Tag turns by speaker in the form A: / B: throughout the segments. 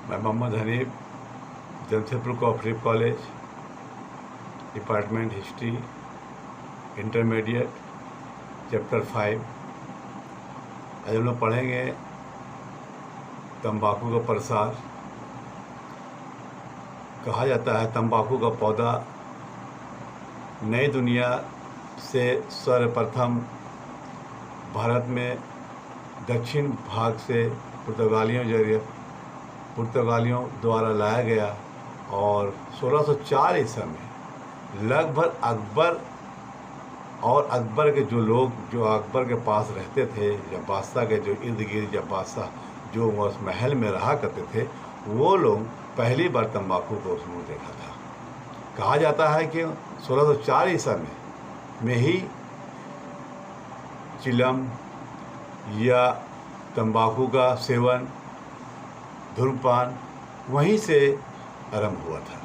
A: मैं Mohammad Hanif, Jamshedpur cooperative college, department history, intermediate, chapter 5। आज हम लोग पढ़ेंगे तंबाकू का प्रसार। कहा जाता है तंबाकू का पौधा नई दुनिया से सर्वप्रथम भारत में दक्षिण भाग से पुर्तगालियों द्वारा लाया गया और 1604 ईस्वी में लगभग अकबर के जो अकबर के पास रहते थे, या बादशाह के जो इर्द गिर्द, या बादशाह जो उस महल में रहा करते थे, वो लोग पहली बार तंबाकू को उसमें देखा था। कहा जाता है कि 1604 ईस्वी में ही चिलम या तंबाकू का सेवन, धूम्रपान वहीं से आरंभ हुआ था।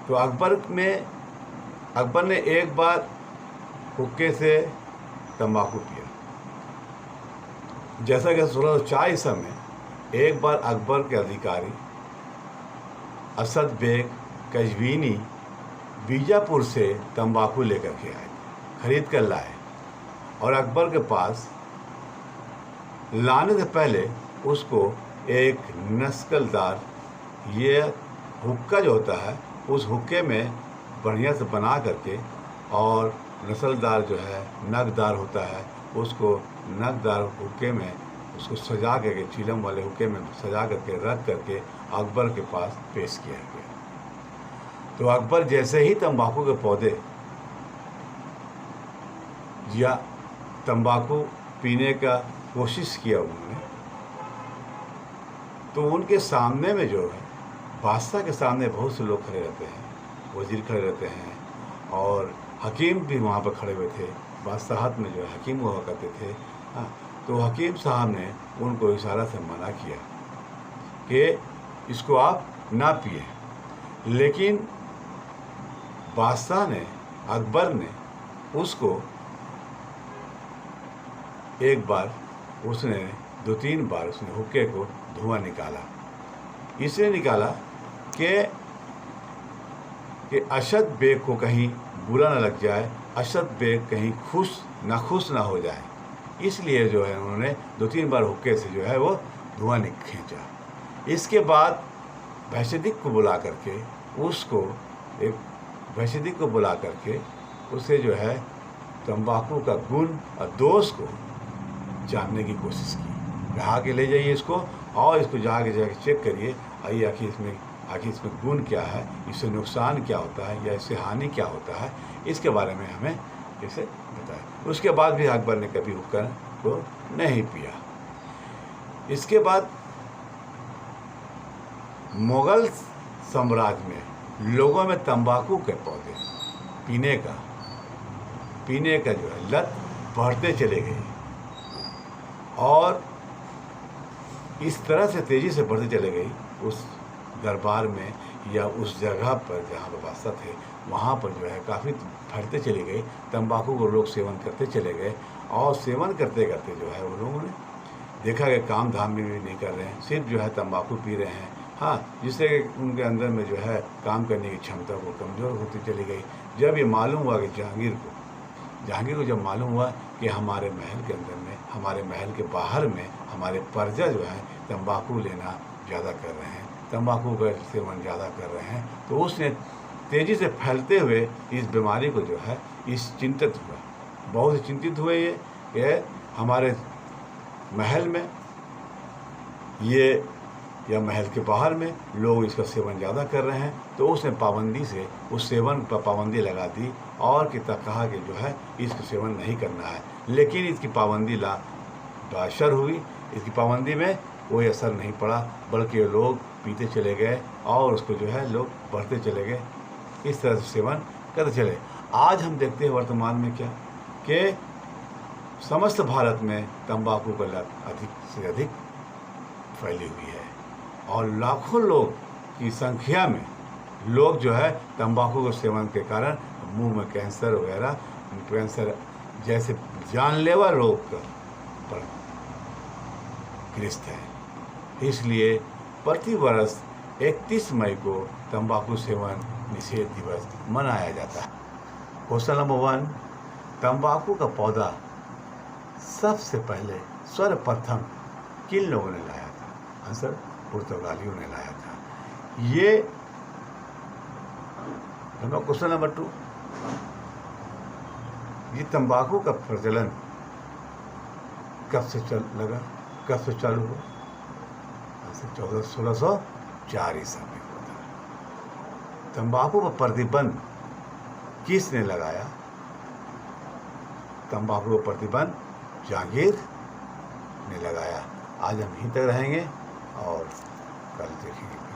A: तो अकबर ने एक बार हुक्के से तंबाकू पिया। जैसा कि 1604 ईस्वी में एक बार अकबर के अधिकारी असद बेग कश्मीनी बीजापुर से तंबाकू लेकर के आए, खरीद कर लाए, और अकबर के पास लाने से पहले उसको एक नस्लदार, ये हुक्का जो होता है उस हुक्के में बढ़िया से बना करके, और नस्लदार जो है नगदार होता है, उसको नगदार हुक्के में उसको सजा करके, चिलम वाले हुक्के में सजा करके रख करके अकबर के पास पेश किया गया। तो अकबर जैसे ही तंबाकू के पौधे या तंबाकू पीने का कोशिश किया उन्होंने, तो उनके सामने में जो है, बादशाह के सामने बहुत से लोग खड़े रहते हैं, वजीर खड़े रहते हैं, और हकीम भी वहाँ पर खड़े हुए थे। बादशाहत में जो है हकीम हुआ करते थे। हाँ, तो हकीम साहब ने उनको इशारा से मना किया कि इसको आप ना पिए। लेकिन बादशाह ने, अकबर ने उसको एक बार, उसने 2-3 बार उसने हुक्के को धुआं निकाला। इसलिए निकाला कि असद बेग को कहीं बुरा ना लग जाए, असद बेग कहीं खुश ना हो जाए। इसलिए जो है उन्होंने 2-3 बार हुक्के से जो है वो धुआं खींचा। इसके बाद भैषदिक को बुला करके उसे जो है तंबाकू का गुण और दोष को जानने की कोशिश की। कहा कि ले जाइए इसको, और इसको जाके चेक करिए, आइए आखिर इसमें गुण क्या है, इससे नुकसान क्या होता है, या इससे हानि क्या होता है, इसके बारे में हमें इसे बताया। उसके बाद भी अकबर ने कभी हुक्का को नहीं पिया। इसके बाद मुगल साम्राज्य में लोगों में तंबाकू के पौधे पीने का जो है लत बढ़ते चले गई, और इस तरह से तेज़ी से बढ़ते चले गई उस दरबार में, या उस जगह पर जहाँ पर बादशाह थे, वहाँ पर जो है काफ़ी फैलते चली गई। तंबाकू को लोग सेवन करते चले गए, और सेवन करते करते जो है वो लोगों ने देखा कि काम धाम भी नहीं कर रहे हैं, सिर्फ जो है तंबाकू पी रहे हैं। हाँ, जिससे उनके अंदर में जो है काम करने की क्षमता वो कमज़ोर होती चली गई। जब ये मालूम हुआ कि जहांगीर को जब मालूम हुआ कि हमारे महल के अंदर में, हमारे महल के बाहर में हमारे प्रजा जो है तंबाकू लेना ज़्यादा कर रहे हैं, तंबाकू का सेवन ज़्यादा कर रहे हैं, तो उसने तेज़ी से फैलते हुए इस बीमारी को जो है चिंतित हुआ, बहुत ही चिंतित हुए ये कि हमारे महल में या महल के बाहर में लोग इसका सेवन ज़्यादा कर रहे हैं। तो उसने उस सेवन पर पाबंदी लगा दी, और कहा कि जो है इसका सेवन नहीं करना है। लेकिन इसकी पाबंदी बाशर हुई, इसकी पाबंदी में कोई असर नहीं पड़ा, बल्कि लोग पीते चले गए, और उसको जो है लोग बढ़ते चले गए, इस तरह से सेवन करते चले। आज हम देखते हैं वर्तमान में क्या कि समस्त भारत में तंबाकू का लत अधिक से अधिक फैली हुई है, और लाखों लोग की संख्या में लोग जो है तंबाकू के सेवन के कारण मुंह में कैंसर जैसे जानलेवा रोग पर ग्रस्त है। इसलिए प्रति वर्ष 31 मई को तंबाकू सेवन निषेध दिवस मनाया जाता है। क्वेश्चन नंबर 1, तंबाकू का पौधा सबसे पहले सर्वप्रथम किन लोगों ने लाया था? आंसर, पुर्तगालियों ने लाया था। ये क्वेश्चन नंबर 2, ये तंबाकू का प्रचलन कब से कब से चालू हुआ? आंसर, 1604 ईसा में हुआ था। तंबाकू पर प्रतिबंध किसने लगाया? तंबाकू पर प्रतिबंध जहांगीर ने लगाया। आज हम यहीं तक रहेंगे और कल देखेंगे।